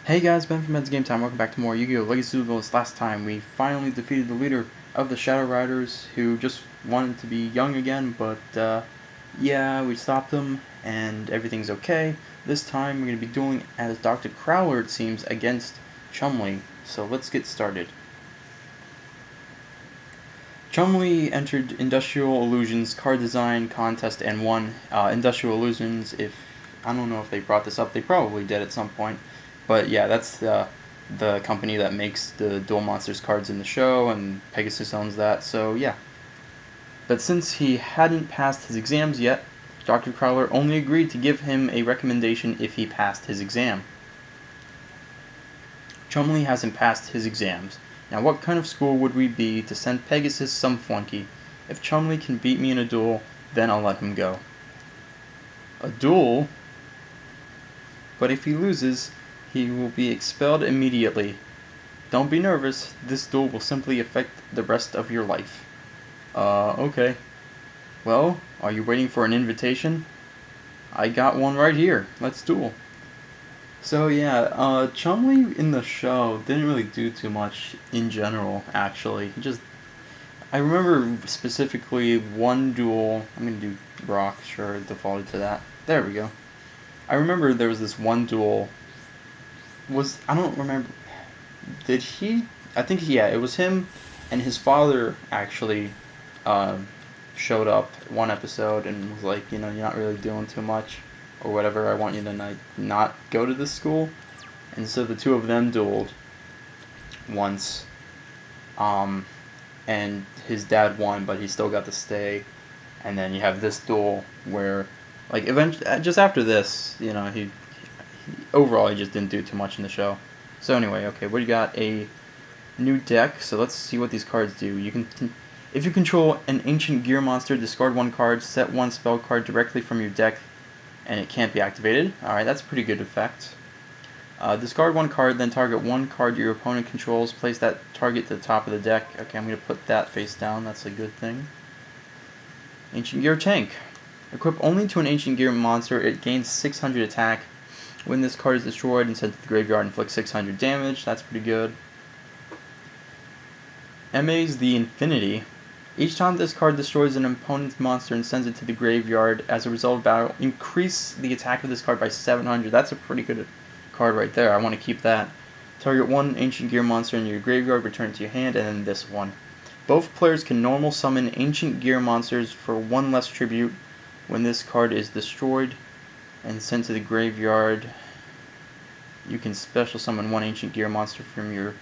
Hey guys, Ben from BensGameTime. Welcome back to more Yu-Gi-Oh! Legacy Duelist. Last time we finally defeated the leader of the Shadow Riders, who just wanted to be young again, but yeah, we stopped him and everything's okay. This time we're going to be dueling as Dr. Crowler, it seems, against Chum. So let's get started. Chum entered Industrial Illusions card design contest and won. Industrial Illusions, I don't know if they brought this up, they probably did at some point. But yeah, that's the company that makes the Duel Monsters cards in the show, and Pegasus owns that, so yeah. But since he hadn't passed his exams yet, Dr. Crowler only agreed to give him a recommendation if he passed his exam. Chum hasn't passed his exams. Now what kind of school would we be to send Pegasus some flunky? If Chum can beat me in a duel, then I'll let him go. A duel? But if he loses, he will be expelled immediately. Don't be nervous, this duel will simply affect the rest of your life. Okay. Well, are you waiting for an invitation? I got one right here. Let's duel. So yeah, Chum in the show didn't really do too much in general, actually. I remember specifically one duel. I'm gonna do rock, sure, defaulted to that. There we go. I remember there was this one duel. I don't remember. Did he? I think it was him and his father actually showed up one episode and was like, you're not really doing too much or whatever. I want you to not go to this school. And so the two of them dueled once. And his dad won, but he still got to stay. And then you have this duel where, like, eventually, just after this, he overall, he just didn't do too much in the show. So anyway, okay, we got a new deck, so let's see what these cards do. If you control an Ancient Gear monster, discard one card, set one spell card directly from your deck, and it can't be activated. Alright, that's a pretty good effect. Discard one card, then target one card your opponent controls, place that target to the top of the deck. Okay, I'm going to put that face down, that's a good thing. Ancient Gear Tank. Equip only to an Ancient Gear monster, it gains 600 attack. When this card is destroyed and sent to the graveyard, inflict 600 damage. That's pretty good. Amaze the Infinity. Each time this card destroys an opponent's monster and sends it to the graveyard as a result of battle, increase the attack of this card by 700. That's a pretty good card right there. I want to keep that. Target one Ancient Gear monster in your graveyard, return it to your hand, and then this one. Both players can normal summon Ancient Gear monsters for one less tribute when this card is destroyed and sent to the graveyard. You can special summon one Ancient Gear monster from your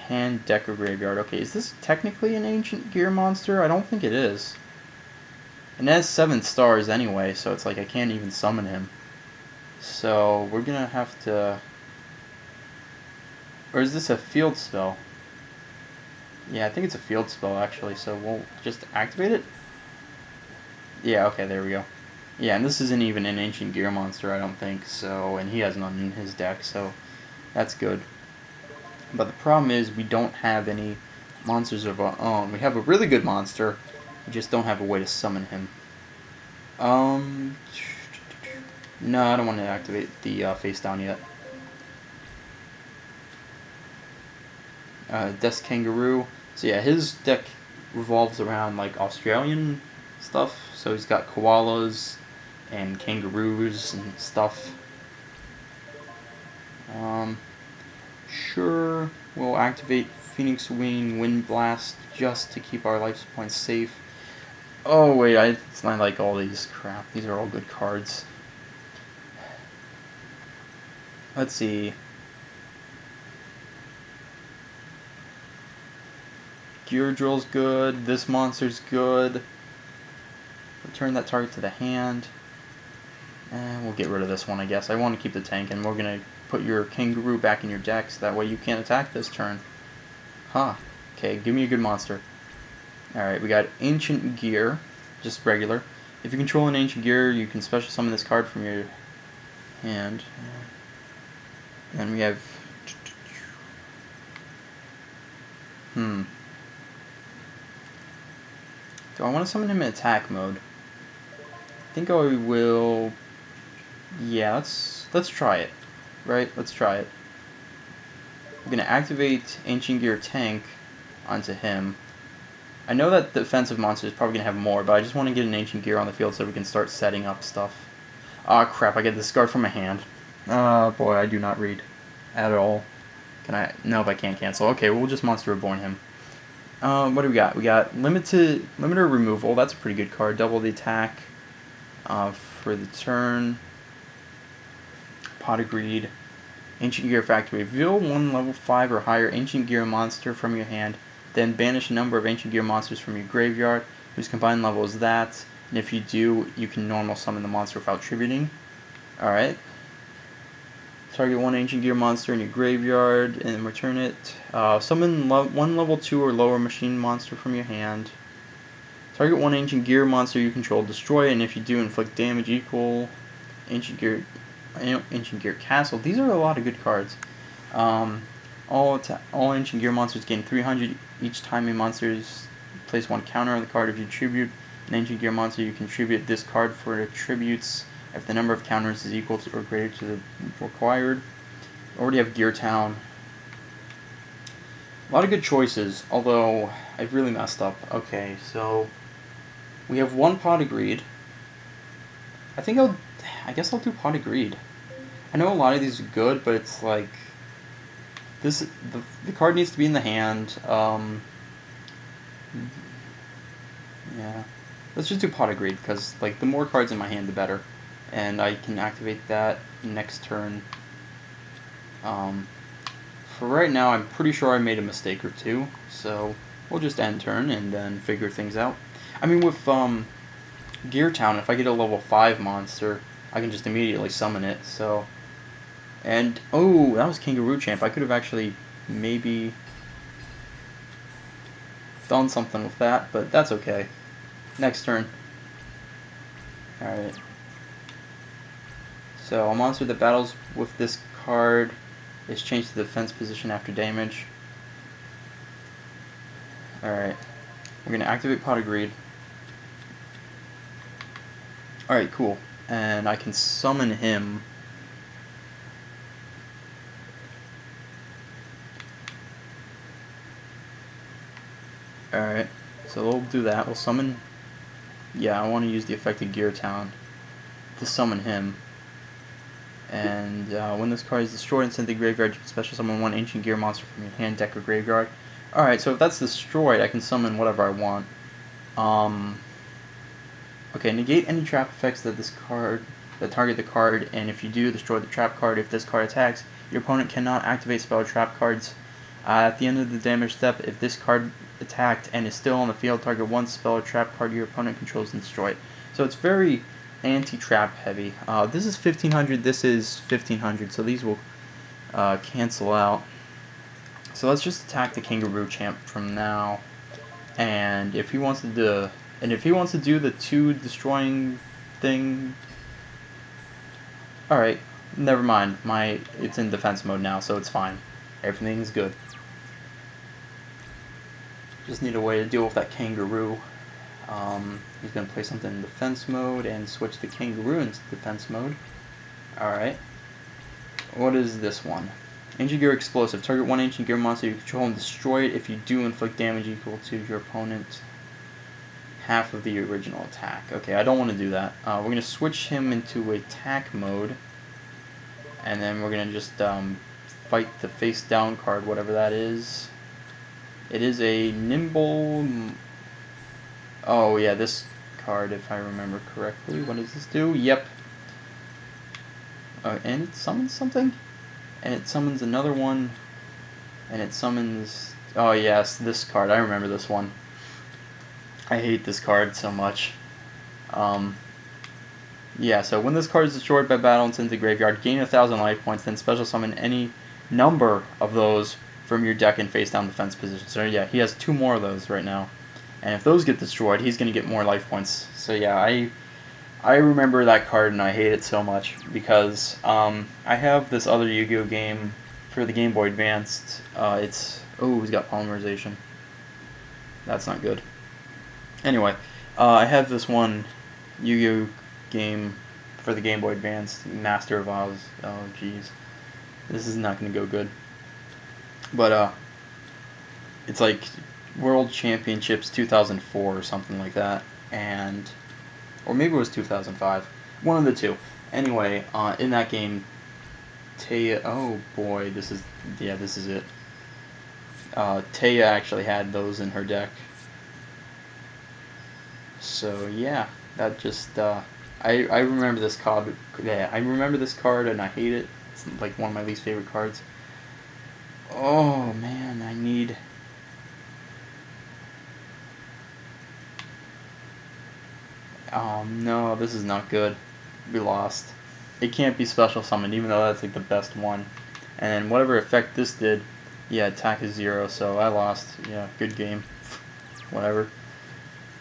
hand, deck, or graveyard. Okay, is this technically an Ancient Gear monster? I don't think it is. And it has 7 stars anyway, so it's like I can't even summon him. So we're gonna have to... Or is this a field spell? Yeah, I think it's a field spell actually, so we'll just activate it? Yeah, okay, there we go. Yeah, and this isn't even an Ancient Gear monster, I don't think, so, and he has none in his deck, so that's good. But the problem is we don't have any monsters of our own. We have a really good monster, we just don't have a way to summon him. No, I don't want to activate the face down yet. Desk Kangaroo. So yeah, his deck revolves around like Australian stuff, so he's got koalas and kangaroos and stuff. Sure, we'll activate Phoenix Wing, Wind Blast just to keep our life points safe. Oh wait, I like all these crap. These are all good cards. Let's see. Gear Drill's good. This monster's good. Return that target to the hand. And we'll get rid of this one, I guess. I want to keep the tank, and we're going to put your Kangaroo back in your deck, so that way you can't attack this turn. Huh. Okay, give me a good monster. Alright, we got Ancient Gear, just regular. If you control an Ancient Gear, you can special summon this card from your hand. And we have... Do I want to summon him in attack mode? I think I will... Yeah, let's try it. Right? Let's try it. We're going to activate Ancient Gear Tank onto him. I know that defensive monster is probably going to have more, but I just want to get an Ancient Gear on the field so we can start setting up stuff. Ah, crap, I get this card from my hand. Oh boy, I do not read at all. Can I? Nope, I can't cancel. Okay, we'll just Monster Reborn him. What do we got? We got Limiter Removal. That's a pretty good card. Double the attack for the turn. Pot of Greed. Ancient Gear Factory. Reveal one level 5 or higher Ancient Gear monster from your hand. Then banish a number of Ancient Gear monsters from your graveyard, whose combined level is that. And if you do, you can normal summon the monster without tributing. Alright. Target one Ancient Gear monster in your graveyard and return it. Summon one level 2 or lower machine monster from your hand. Target one Ancient Gear monster you control, destroy it, and if you do, inflict damage equal Ancient Gear Castle. These are a lot of good cards. All Ancient Gear monsters gain 300 each time a monster's place one counter on the card. If you tribute an Ancient Gear monster, you contribute this card for attributes if the number of counters is equal to or greater to the required. Already have Gear Town. A lot of good choices, although I've really messed up. Okay, so we have one Pot of Greed. I guess I'll do Pot of Greed. I know a lot of these are good, but it's like this. The card needs to be in the hand. Yeah, let's just do Pot of Greed because like the more cards in my hand, the better, and I can activate that next turn. For right now, I'm pretty sure I made a mistake or two, so we'll just end turn and then figure things out. I mean, with Gear Town, if I get a level 5 monster, I can just immediately summon it, so... And, oh, that was Kangaroo Champ. I could have actually maybe done something with that, but that's okay. Next turn. Alright. So, a monster that battles with this card is changed to the defense position after damage. Alright. We're going to activate Pot of Greed. Alright, cool. And I can summon him. Alright, so we'll do that. We'll summon... Yeah, I want to use the effective Gear Town to summon him. And when this card is destroyed and sent to the graveyard, you can special summon one Ancient Gear monster from your hand, deck, or graveyard. Alright, so if that's destroyed, I can summon whatever I want. Okay, negate any trap effects that target the card, and if you do, destroy the trap card. If this card attacks, your opponent cannot activate spell or trap cards. At the end of the damage step, if this card attacked and is still on the field, target one spell or trap card your opponent controls and destroy it. So it's very anti-trap heavy. This is 1500, this is 1500, so these will cancel out. So let's just attack the Kangaroo Champ from now, and if he wants to do the 2 destroying thing, alright, never mind, it's in defense mode now, so it's fine. Everything's good. Just need a way to deal with that Kangaroo. He's going to play something in defense mode and switch the Kangaroo into defense mode. Alright. What is this one? Ancient Gear Explosive. Target one Ancient Gear monster you control and destroy it. If you do, inflict damage equal to your opponent half of the original attack. Okay, I don't want to do that. We're going to switch him into attack mode. And then we're going to just fight the face down card, whatever that is. It is a Nimble... Oh yeah, this card, if I remember correctly. What does this do? Yep. And it summons something? And it summons another one. And it summons... Oh yes, this card. I remember this one. I hate this card so much. Yeah, so when this card is destroyed by battle and sent to the graveyard, gain 1,000 life points, then special summon any number of those from your deck in face down defense position. So yeah, he has 2 more of those right now. And if those get destroyed, he's going to get more life points. So yeah, I remember that card and I hate it so much because I have this other Yu-Gi-Oh game for the Game Boy Advanced. He's got polymerization. That's not good. Anyway, I have this one Yu-Gi-Oh game for the Game Boy Advanced, Master of Oz. Oh jeez, this is not going to go good. But it's like World Championships 2004 or something like that, and or maybe it was 2005, one of the two. Anyway, in that game, Taya, oh boy, this is it. Taya actually had those in her deck. So yeah, that just I remember this card. Yeah, I remember this card and I hate it. It's like one of my least favorite cards. Oh man, I need. No, this is not good. We lost. It can't be special summoned, even though that's like the best one. And whatever effect this did, yeah, attack is 0, so I lost. Yeah, good game. Whatever.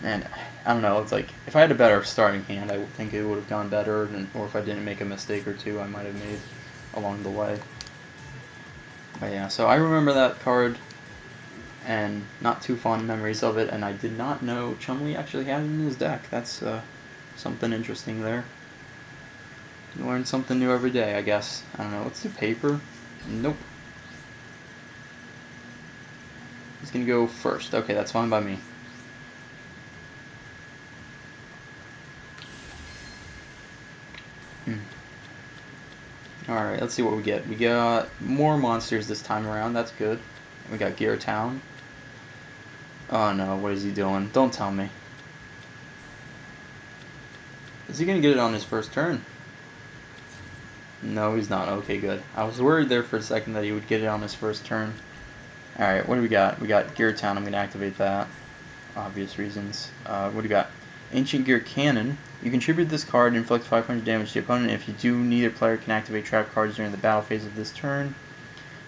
And I don't know, it's like, if I had a better starting hand, I would think it would have gone better, or if I didn't make a mistake or two, I might have made along the way. But yeah, so I remember that card, and not too fond memories of it, and I did not know Chumley actually had it in his deck. That's something interesting there. You learn something new every day, I guess. I don't know, let's do paper. Nope. He's gonna go first. Okay, that's fine by me. Alright, let's see what we get. We got more monsters this time around, that's good. We got Gear Town. Oh no, what is he doing? Don't tell me. Is he gonna get it on his first turn? No, he's not. Okay, good. I was worried there for a second that he would get it on his first turn. Alright, what do we got? We got Gear Town, I'm gonna activate that. Obvious reasons. What do we got? Ancient Gear Cannon. You contribute this card and inflict 500 damage to the opponent. If you do, neither player can activate trap cards during the battle phase of this turn.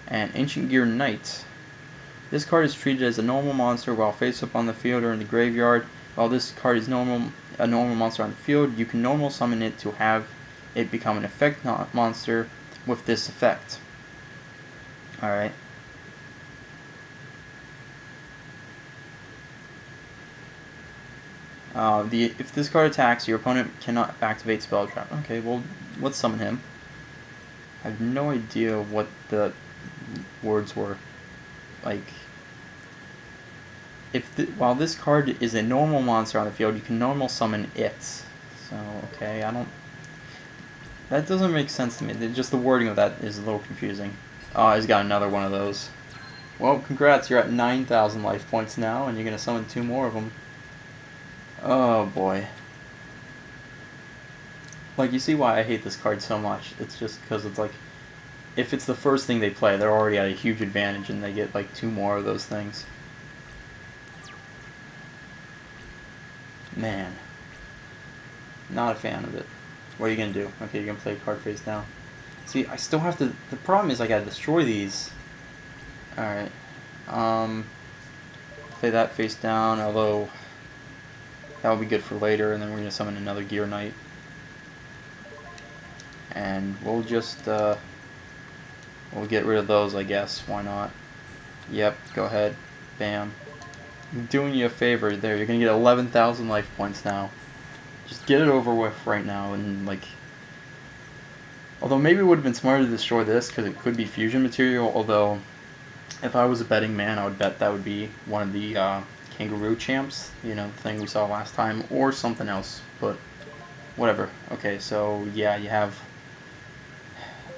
And Ancient Gear Knight. This card is treated as a normal monster while face up on the field or in the graveyard. While this card is a normal monster on the field, you can normal summon it to have it become an effect monster with this effect. Alright. If this card attacks, your opponent cannot activate Spell Trap. Okay, well, let's summon him. I have no idea what the words were. Like, while this card is a normal monster on the field, you can normal summon it. So, okay, that doesn't make sense to me. Just the wording of that is a little confusing. Oh, he's got another one of those. Well, congrats, you're at 9,000 life points now, and you're going to summon 2 more of them. Oh boy. Like, you see why I hate this card so much. It's just because it's like, if it's the first thing they play, they're already at a huge advantage and they get like 2 more of those things. Man. Not a fan of it. What are you going to do? Okay, you're going to play a card face down. See, I still have to, the problem is I got to destroy these. Alright. Play that face down, although that'll be good for later, and then we're going to summon another Gear Knight. And we'll just, we'll get rid of those, I guess. Why not? Yep, go ahead. Bam. I'm doing you a favor there. You're going to get 11,000 life points now. Just get it over with right now, and like... Although maybe it would have been smarter to destroy this, because it could be fusion material, although if I was a betting man, I would bet that would be one of the Kangaroo Champs, you know, the thing we saw last time, or something else, but whatever. Okay, so yeah, you have...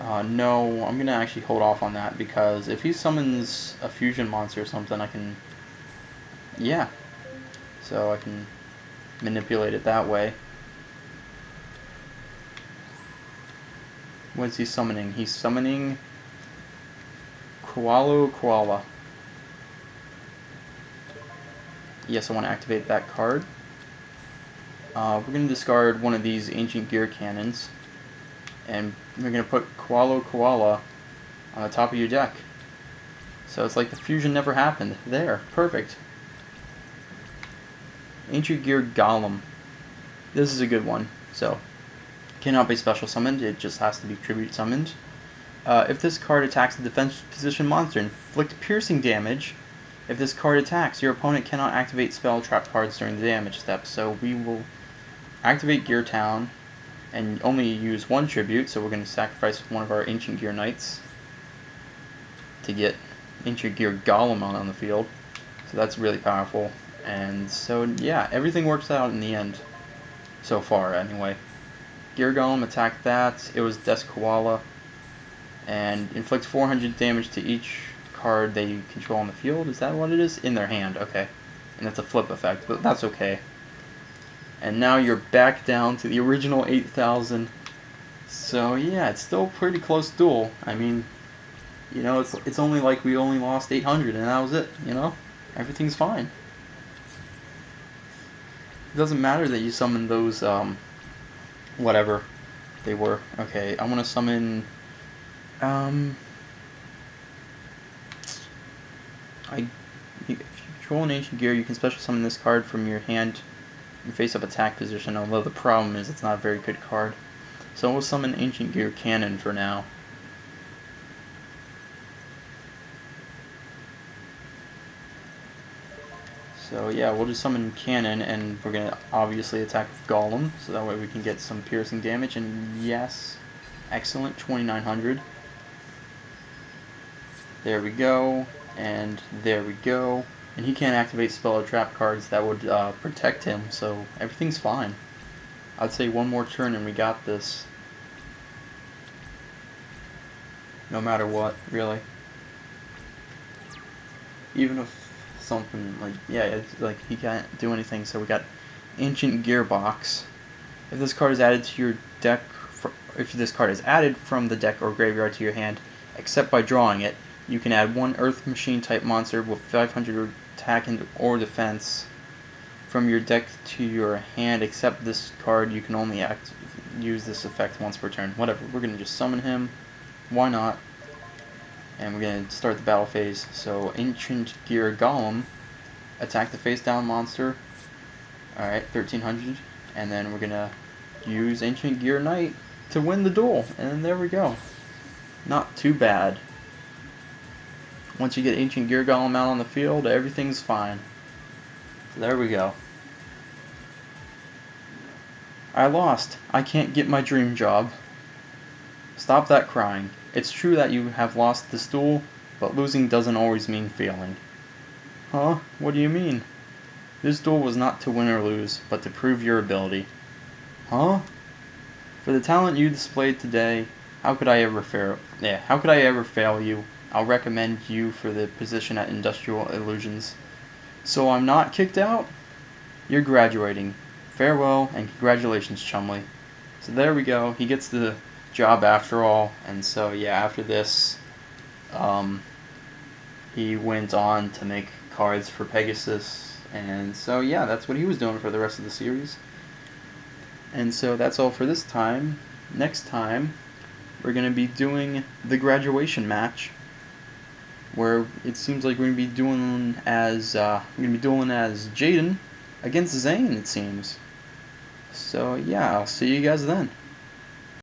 no, I'm going to actually hold off on that, because if he summons a fusion monster or something, I can... Yeah. So I can manipulate it that way. What is he summoning? He's summoning Koala. Yes, I want to activate that card. We're going to discard one of these Ancient Gear Cannons, and we're going to put Koala on the top of your deck. So it's like the fusion never happened. There, perfect. Ancient Gear Golem. This is a good one. So, cannot be special summoned, it just has to be tribute summoned. If this card attacks a defense position monster, inflict piercing damage. If this card attacks, your opponent cannot activate spell trap cards during the damage step. So we will activate Gear Town and only use 1 tribute, so we're going to sacrifice one of our Ancient Gear Knights to get Ancient Gear Golem out on the field. So that's really powerful. And so, yeah, everything works out in the end. So far, anyway. Gear Golem attacked that. It was Desk Koala. And inflicts 400 damage to each card they control on the field. Is that what it is? In their hand, okay. And that's a flip effect, but that's okay. And now you're back down to the original 8,000. So yeah, it's still a pretty close duel. I mean, you know, it's only like we only lost 800 and that was it, you know? Everything's fine. It doesn't matter that you summon those, whatever they were. Okay, I want to summon, if you control an Ancient Gear, you can special summon this card from your hand in face-up attack position, although the problem is it's not a very good card. So we'll summon Ancient Gear Cannon for now. So yeah, we'll just summon Cannon, and we're going to obviously attack with Golem, so that way we can get some piercing damage, and yes, excellent, 2,900. There we go, and there we go. And he can't activate spell or trap cards that would protect him, so everything's fine. I'd say one more turn and we got this. No matter what, really. Even if something like, yeah, it's like he can't do anything, so we got Ancient Gearbox. If this card is added to your deck, if this card is added from the deck or graveyard to your hand, except by drawing it, you can add one Earth Machine type monster with 500 attack or defense from your deck to your hand, except this card you can only use this effect once per turn. Whatever, we're going to just summon him. Why not? And we're going to start the battle phase. So Ancient Gear Golem, attack the face down monster. Alright, 1,300. And then we're going to use Ancient Gear Knight to win the duel. And there we go. Not too bad. Once you get Ancient Gear Golem out on the field, everything's fine. So there we go. I lost. I can't get my dream job. Stop that crying. It's true that you have lost this duel, but losing doesn't always mean failing. Huh? What do you mean? This duel was not to win or lose, but to prove your ability. Huh? For the talent you displayed today, how could I ever fail you? I'll recommend you for the position at Industrial Illusions. So I'm not kicked out? You're graduating. Farewell and congratulations, Chumley. So there we go. He gets the job after all. And so yeah, after this, he went on to make cards for Pegasus. And so yeah, that's what he was doing for the rest of the series. And so that's all for this time. Next time, we're going to be doing the graduation match, where it seems like we're going to be dueling as Jaden against Zane, it seems. So yeah, I'll see you guys then.